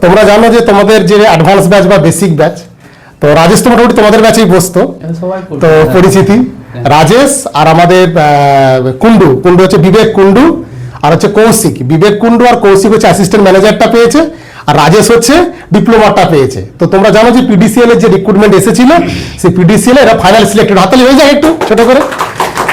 তোমরা জানো যে তোমাদের যে অ্যাডভান্স ব্যাচ বা বেসিক ব্যাচ, তো রাজেশ তো মোটামুটি তোমাদের ব্যাচেই বসতো, তো পরিচিতি রাজেশ আর আমাদের কুন্ডু কুন্ডু হচ্ছে বিবেক কুন্ডু, আর হচ্ছে কৌশিক। বিবেক কুন্ডু আর কৌশিক হচ্ছে অ্যাসিস্ট্যান্ট ম্যানেজারটা পেয়েছে, আর রাজেশ হচ্ছে ডিপ্লোমাটা পেয়েছে। তো তোমরা জানো যে পিডিসিএল এর যে রিক্রুটমেন্ট এসেছিল, সেই পিডিসিএল এরা ফাইনাল সিলেক্টেড। হাতালি হয়ে যায় একটু ছোট করে।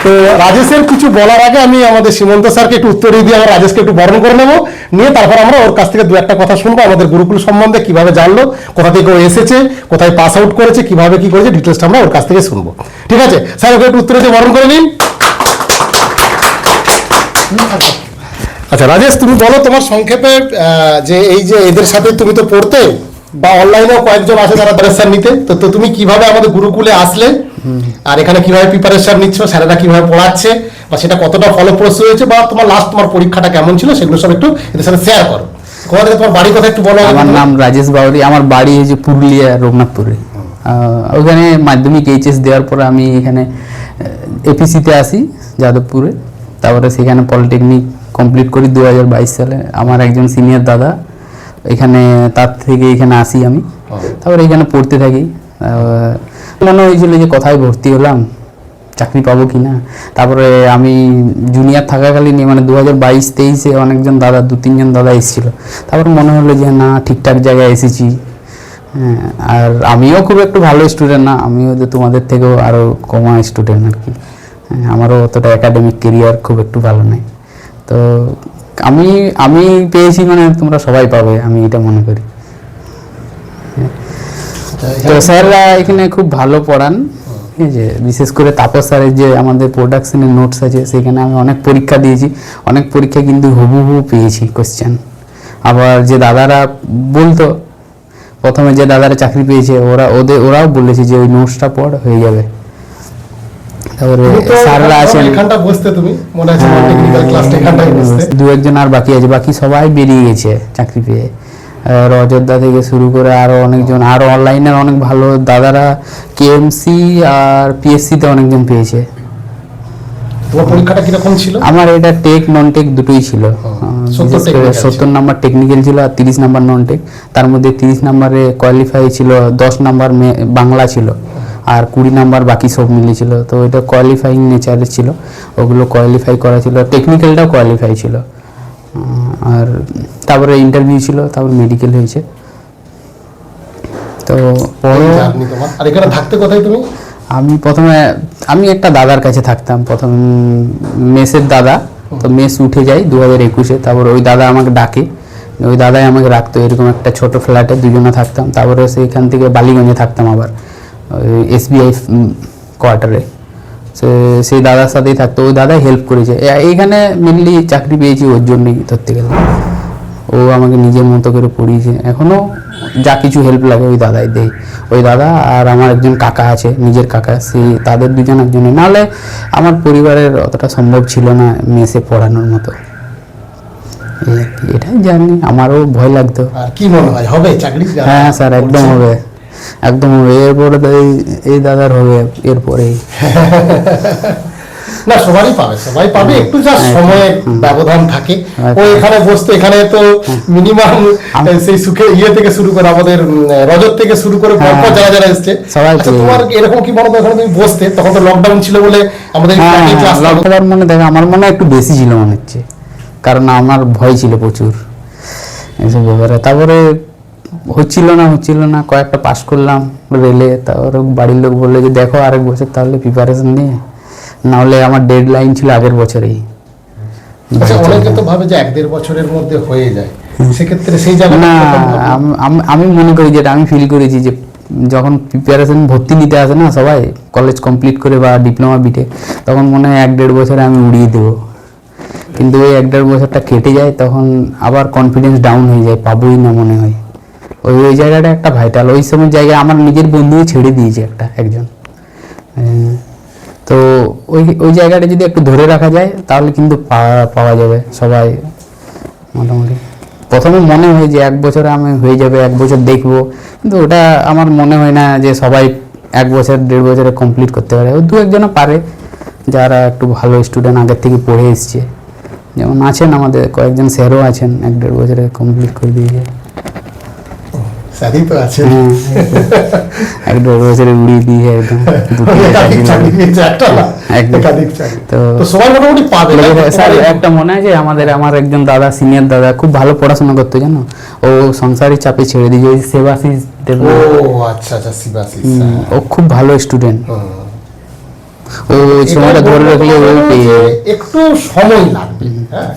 তো রাজেশের কিছু বলার আগে আমি আমাদের সীমন্ত স্যারকে একটু উত্তর দিয়ে আমরা রাজেশকে একটু বরণ করে নেবো, নিয়ে তারপর আমরা ওর কাছ থেকে দু একটা কথা শুনবো আমাদের গুরুকুল সম্বন্ধে, কিভাবে জানলো, কোথা থেকে ও এসেছে, কোথায় পাস আউট করেছে, কিভাবে কি করেছে, ডিটেলসটা আমরা ওর কাছ থেকে শুনবো। ঠিক আছে স্যার, ওকে একটু উত্তর দিয়ে বরণ করে নিন। আচ্ছা রাজেশ, তুমি বলো তোমার সংক্ষেপে যে এই যে এদের সাথে তুমি তো পড়তে বা অনলাইনেও কয়েকজন আছে যারা প্রিপারেশন নিতে, তো তুমি কিভাবে আমাদের গুরুকুলে আসলে আর এখানে কিভাবে প্রিপারেশন নিচ্ছ, স্যারেরা কিভাবে পড়াচ্ছে, বা সেটা কতটা ফলপ্রসূ হয়েছে, বা তোমার লাস্ট তোমার পরীক্ষাটা কেমন ছিল, সেগুলো সব একটু এদের সাথে শেয়ার করো। কোথা থেকে তোমার বাড়ি কথা একটু বলো। আমার নাম রাজেশ বাউরি, আমার বাড়ি হচ্ছে পুরুলিয়া রঘুনাথপুরে। ওখানে মাধ্যমিক এইচএস দেওয়ার পরে আমি এখানে এপিসিতে আসি যাদবপুরে, তারপরে সেখানে পলিটেকনিক কমপ্লিট করি 2022 সালে। আমার একজন সিনিয়র দাদা এখানে, তার থেকে এখানে আসি আমি, তারপরে এখানে পড়তে থাকি। মনে হয়েছিল যে কোথায় ভর্তি হলাম, চাকরি পাবো কি না। তারপরে আমি জুনিয়র থাকাকালীন মানে 2022-23-এ অনেকজন দাদা, 2-3 জন দাদা এসেছিল। তারপর মনে হলো যে না, ঠিকঠাক জায়গায় এসেছি। আর আমিও খুব একটু ভালো স্টুডেন্ট না, আমিও যে তোমাদের থেকেও আরও কমা স্টুডেন্ট আর কি। আমারও অতটা একাডেমিক কেরিয়ার খুব একটু ভালো নেই। তো আমি পেয়েছি মানে তোমরা সবাই পাবে, আমি এটা মনে করি। তো স্যাররা এখানে খুব ভালো পড়ান, ঠিক আছে। বিশেষ করে তাপস স্যারের যে আমাদের প্রোডাকশনের নোটস আছে, সেখানে আমি অনেক পরীক্ষা দিয়েছি, অনেক পরীক্ষা কিন্তু হুবহু পেয়েছি কোশ্চেন। আবার যে দাদারা বলতো প্রথমে, যে দাদারা চাকরি পেয়েছে, ওরাও বলেছে যে ওই নোটসটা পড়, হয়ে যাবে। তারপরে স্যাররা আছেন, এখানটা বসতে তুমি মনে আছে টেকনিক্যাল ক্লাসটা এখানটাই বসতে। 2-1 জন আর বাকি আছে, বাকি সবাই বেরিয়ে গেছে চাকরি পেয়ে। অযোধ্যা থেকে শুরু করে আরো অনেকজন, আরো অনলাইনের অনেক ভালো দাদারা কেএমসি আর পিএসসিতে অনেকজন পেয়েছে। তোমার পরীক্ষাটা কিরকম ছিল? আমার এটা টেক নন টেক দুটোই ছিল। 70 নাম্বার টেকনিক্যাল ছিল আর 30 নাম্বার নন টেক। তার মধ্যে 30 নাম্বারে কোয়ালিফাই ছিল, 10 নাম্বার বাংলা ছিল, আর 20 নাম্বার বাকি সব মিলেছিল। তো এটা কোয়ালিফাইং নেচারের ছিল, ওগুলো কোয়ালিফাই করা ছিল। টেকনিক্যালটাও কোয়ালিফাই ছিল। আর তারপরে ইন্টারভিউ ছিল, তারপর মেডিকেল হয়েছে। তো আর এখানে থাকতে কোথায় তুমি? আমি প্রথমে একটা দাদার কাছে থাকতাম, প্রথম মেসের দাদা। তো মেস উঠে যাই 2021-এ, তারপর ওই দাদা আমাকে ডাকে, ওই দাদাই আমাকে রাখতো এরকম একটা ছোট ফ্ল্যাটে, দুজনে থাকতাম। তারপরে সেইখান থেকে বালিগঞ্জে থাকতাম আবার, ওই এসবিআই কোয়ার্টারে। সেই দাদার সাথেই থাকতো, ওই দাদাই হেল্প করেছে। এইখানে মেনলি চাকরি পেয়েছি ওর জন্যই ধরতে গেলে। ও আমাকে নিজের মতো করে পড়িয়েছে, এখনও যা কিছু হেল্প লাগে ওই দাদাই দেয়। ওই দাদা আর আমার একজন কাকা আছে, নিজের কাকা, তাদের দুজন একজনে। নাহলে আমার পরিবারের অতটা সম্ভব ছিল না মেসে পড়ানোর মতো। এটাই জানি, আমারও ভয় লাগতো। আর কি মনে হয় হবে চাকরি? হ্যাঁ স্যার, একদম হবে, একদম হবে। এরপরে এই দাদার হবে এরপরেই। না, সবাই পাবে, একটু যা সময়ের ব্যবধান থাকে। ও এখানে বসতো, এখানে তো মিনিমাম সেই সুখে থেকে শুরু করে আমাদের রজত থেকে শুরু করে পরপর যারা এসছে সবাই। তোমার এরকম কি মনে হয় এখানে তুমি বসতে, তখন তো লকডাউন ছিল বলে আমাদের লকডাউন মনে দেখো, আমার মনে একটু বেশি ছিল মনে হচ্ছে, কারণ আমার ভয় ছিল প্রচুর এসব ব্যাপারে। তারপরে হচ্ছিল না, কয়েকটা পাস করলাম রেলে। তারপরে বাড়ির লোক বললো যে দেখো আরেক বছর তাহলে প্রিপারেশন নিয়ে, নাহলে আমার ডেড লাইন ছিল আগের বছরেই। অনেকে তো ভাবে যে 1-1.5 বছরের মধ্যে হয়ে যায়, সেক্ষেত্রে সেই জায়গা না। আমি মনে করি, যেটা আমি ফিল করেছি, যে যখন প্রিপারেশন ভর্তি নিতে আসে না সবাই, কলেজ কমপ্লিট করে বা ডিপ্লোমা বিটে, তখন মনে হয় 1-1.5 বছরে আমি উড়িয়ে দেবো। কিন্তু ওই 1-1.5 বছরটা কেটে যায়, তখন আবার কনফিডেন্স ডাউন হয়ে যায়, পাবোই না মনে হয়। ওই জায়গাটা একটা ভাইটাল। ওই সময় জায়গায় আমার নিজের বন্ধুও ছেড়ে দিয়েছে একজন। তো ওই জায়গাটা যদি একটু ধরে রাখা যায় তাহলে কিন্তু পাওয়া যাবে সবাই মোটামুটি। প্রথমে মনে হয় যে 1 বছরে আমি হয়ে যাবে, 1 বছর দেখবো, কিন্তু ওটা আমার মনে হয় না যে সবাই 1 বছর 1.5 বছরে কমপ্লিট করতে পারে। ওই 2-1 জন পারে, যারা একটু ভালো স্টুডেন্ট আগের থেকে পড়ে এসছে। যেমন আছেন আমাদের কয়েকজন স্যারও আছেন, 1-1.5 বছরে কমপ্লিট করে দিয়েছে। স্যারই তো আছে। এক দেড় বছরে উড়িয়ে দিয়ে একদম একাধিক চাকরি পেয়েছে, একটা না, একদম। একাধিক চাকরি। তো তো সবাই মোটামুটি পাবে না? স্যার একটা মনে আছে আমার একজন দাদা, সিনিয়র দাদা, খুব ভালো পড়াশোনা করতো জানো, ও সংসারের চাপে ছেড়ে দিয়েছে, ওই সেবাশিস দেব। ও আচ্ছা আচ্ছা, শিবাশিস। ও খুব ভালো স্টুডেন্ট, হুম। ও সময়টা ধরে রাখলে ও পেয়ে যাবে। একটু সময় লাগবে, হ্যাঁ।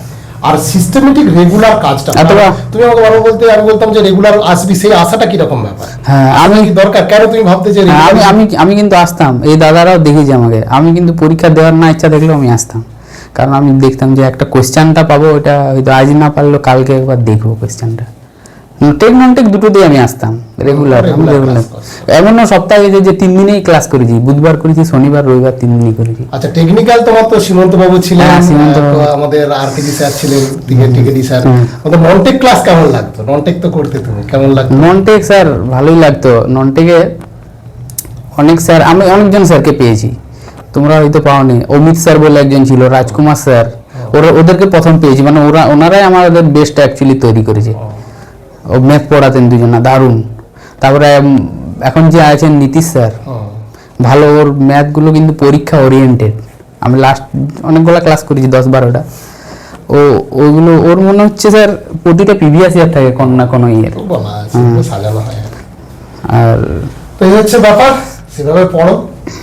আর সিস্টেমেটিক রেগুলার কাজটা, অথবা তুমি আমাকে বারবার বলতে, আমি বলতাম যে রেগুলার আসবি, সেই আশাটা কিরকম ব্যাপার? হ্যাঁ, আমি কি দরকার, কেন তুমি ভাবতে যে হ্যাঁ, regular- আমি কিন্তু আসতাম, এই দাদারাও দেখেছি আমাকে, আমি কিন্তু পরীক্ষা দেওয়ার না ইচ্ছা দেখলেও আমি আসতাম, কারণ আমি দেখতাম যে একটা কোয়েশ্চেনটা পাবো, ওটা হয়তো আজ না পারলেও কালকে একবার দেখবো কোয়েশ্চেনটা। টেক নন টেক দুটোতেই আমি আসতাম রেগুলার। regular রেগুলার class করছো। এমনও সপ্তাহে যে 3 দিনেই ক্লাস করেছি, বুধবার করেছি, শনিবার রবিবার 3 দিনই করেছি। আচ্ছা, টেকনিক্যাল তোমার তো সীমন্ত বাবু ছিলেন, হ্যাঁ, সীমন্ত বাবু। আমাদের আরকেজি স্যার ছিলেন, টিকেডি স্যার। আমাদের নন টেক ক্লাস কেমন লাগতো? নন টেক তো করতে তুমি, কেমন লাগতো? নন টেক স্যার ভালোই লাগতো। নন টেকে অনেক স্যার, আমি অনেকজন স্যারকে পেয়েছি, তোমরা হয়তো পাওনি। অমিত স্যার বলে একজন ছিল, রাজকুমার স্যার, ওদেরকে প্রথম পেয়েছি, মানে ওনারাই আমাদের বেস্ট অ্যাকচুয়ালি তৈরি করেছে। ও ম্যাথ পড়াতেন দুজনা, দারুণ। তারপরে এখন যে আছেন নীতিশ স্যার, ভালো, ওর ম্যাথগুলো কিন্তু পরীক্ষা ওরিয়েন্টেড। আমি লাস্ট অনেকগুলো ক্লাস করেছি, 10-12টা। ওইগুলো ওর মনে হচ্ছে স্যার প্রতিটা প্রিভিয়াস ইয়ার থাকে কোনো না কোনো ইয়ের। বলা আছে, এগুলো সাজানো হয়। আর তো এই হচ্ছে ব্যাপার, সেভাবে পড়ো।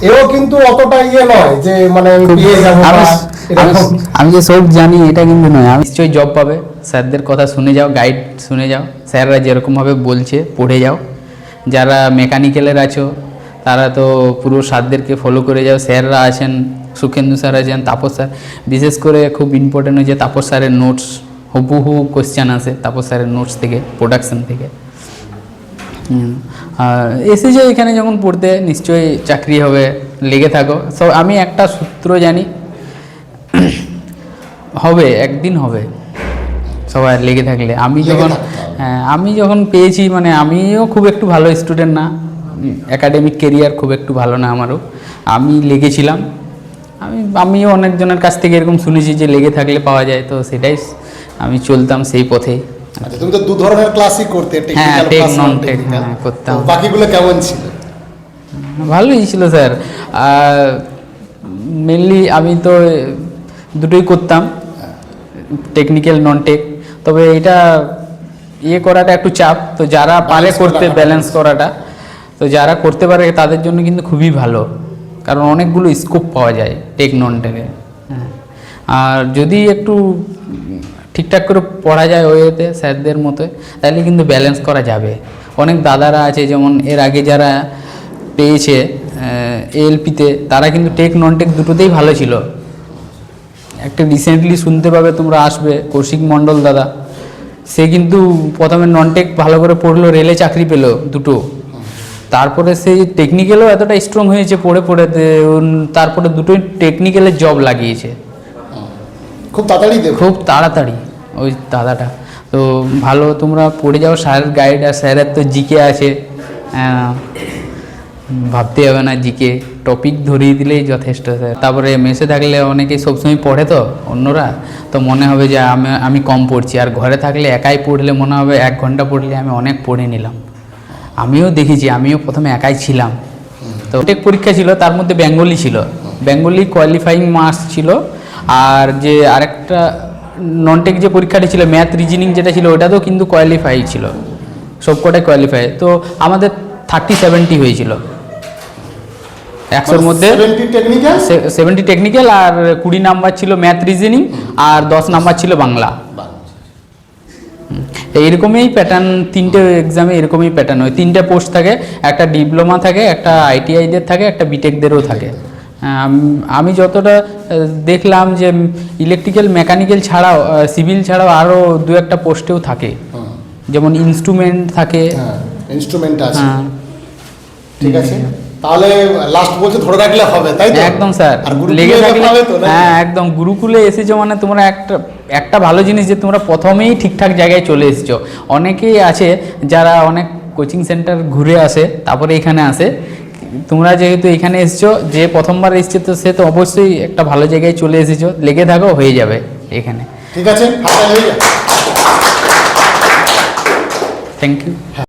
এও কিন্তু অতটা ইয়ে নয় যে মানে আমি পেয়ে যাবো বা এরকম। আমি যে সব জানি এটা কিন্তু নয়। আমি নিশ্চয়ই জব পাবে, স্যারদের কথা শুনে যাও, গাইড শুনে যাও, স্যাররা যেরকমভাবে বলছে পড়ে যাও। যারা মেকানিক্যালের আছো তারা তো পুরো স্যারদেরকে ফলো করে যাও। স্যাররা আছেন, সুখেন্দু স্যার আছেন, তাপস স্যার, বিশেষ করে খুব ইম্পর্টেন্ট হচ্ছে তাপস স্যারের নোটস, হুবহু কোশ্চেন আসে তাপস স্যারের নোটস থেকে, প্রোডাকশন থেকে। আর এসেছে এখানে যখন পড়তে, নিশ্চয়ই চাকরি হবে, লেগে থাকো। সো আমি একটা সূত্র জানি, হবে, একদিন হবে, সবাই লেগে থাকলে। আমি যখন পেয়েছি, মানে আমিও খুব একটু ভালো স্টুডেন্ট না, একাডেমিক কেরিয়ার খুব একটু ভালো না আমারও, আমি লেগেছিলাম। আমিও অনেকজনের কাছ থেকে এরকম শুনেছি যে লেগে থাকলে পাওয়া যায়, তো সেটাই আমি চলতাম সেই পথে। আচ্ছা, তুমি তো দু ধরনের ক্লাসই করতে, হ্যাঁ, টেকনিক্যাল টেক ক্লাস, নন নন টেক টেকনিক্যাল। করতাম। বাকিগুলো কেমন ছিল? ভালোই ছিল স্যার। মেনলি আমি তো দুটোই করতাম, টেকনিক্যাল নন টেক। তবে এটা ইয়ে করাটা একটু চাপ, তো যারা পারে করতে, ব্যালেন্স করাটা, তো যারা করতে পারে তাদের জন্য কিন্তু খুবই ভালো, কারণ অনেকগুলো স্কোপ পাওয়া যায় টেক নন টেকে। হ্যাঁ, আর যদি একটু ঠিকঠাক করে পড়া যায় ওয়েতে স্যারদের মতো, তাহলে কিন্তু ব্যালেন্স করা যাবে। অনেক দাদারা আছে, যেমন এর আগে যারা পেয়েছে এএলপিতে, তারা কিন্তু টেক নন টেক দুটোতেই ভালো ছিল। একটা রিসেন্টলি শুনতে পাবে তোমরা, আসবে কৌশিক মণ্ডল দাদা, সে কিন্তু প্রথমে নন টেক ভালো করে পড়লো, রেলে চাকরি পেলো দুটো, তারপরে সেই টেকনিক্যালও এতটা স্ট্রং হয়েছে পড়ে পড়ে, তারপরে দুটোই টেকনিক্যালের জব লাগিয়েছে খুব তাড়াতাড়ি দেখো। খুব তাড়াতাড়ি ওই দাদাটা। তো ভালো, তোমরা পড়ে যাও, স্যারের গাইড, আর স্যারের তো জিকে আছে, ভাবতে হবে না, জিকে টপিক ধরিয়ে দিলেই যথেষ্ট স্যার। তারপরে মেসে থাকলে অনেকেই সবসময় পড়ে, তো অন্যরা তো মনে হবে যে আমি কম পড়ছি, আর ঘরে থাকলে একাই পড়লে মনে হবে 1 ঘন্টা পড়লে আমি অনেক পড়ে নিলাম। আমিও দেখেছি, আমিও প্রথমে একাই ছিলাম, তো টেক পরীক্ষা ছিল, তার মধ্যে বেঙ্গলি ছিল, বেঙ্গলি কোয়ালিফাইং মার্কস ছিল, আর যে আরেকটা নন টেক যে পরীক্ষাটি ছিল, ম্যাথ রিজনিং যেটা ছিল, ওটাতেও কিন্তু কোয়ালিফাই ছিল, সবকটাই কোয়ালিফাই। তো আমাদের 30-70 হয়েছিল 100-র মধ্যে, 70 টেকনিক্যাল, আর 20 নাম্বার ছিল ম্যাথ রিজনিং, আর 10 নাম্বার ছিল বাংলা। এইরকমই প্যাটার্ন, 3টে এক্সামে এরকমই প্যাটার্ন হয়। 3টে পোস্ট থাকে, একটা ডিপ্লোমা থাকে, একটা আইটিআইদের থাকে, একটা বিটেকদেরও থাকে। আমি যতটা দেখলাম যে ইলেকট্রিক্যাল মেকানিক্যাল ছাড়াও, সিভিল ছাড়াও আরও 2-একটা পোস্টেও থাকে, যেমন ইনস্ট্রুমেন্ট থাকে। ইনস্ট্রুমেন্ট আছে, ঠিক আছে। তাহলে লাস্ট বলতে ধরে রাখলে হবে, তাই তো? একদম স্যার, লেগে থাকলে। হ্যাঁ, একদম। গুরুকুলে এসেছো মানে তোমরা একটা ভালো জিনিস যে তোমরা প্রথমেই ঠিকঠাক জায়গায় চলে এসেছো। অনেকেই আছে যারা অনেক কোচিং সেন্টার ঘুরে আসে, তারপরে এখানে আসে। তোমরা যেহেতু এখানে এসেছো, যে প্রথমবার এসছে, তো সে তো অবশ্যই একটা ভালো জায়গায় চলে এসেছো, লেগে থাকো, হয়ে যাবে এখানে। ঠিক আছে, থ্যাংক ইউ।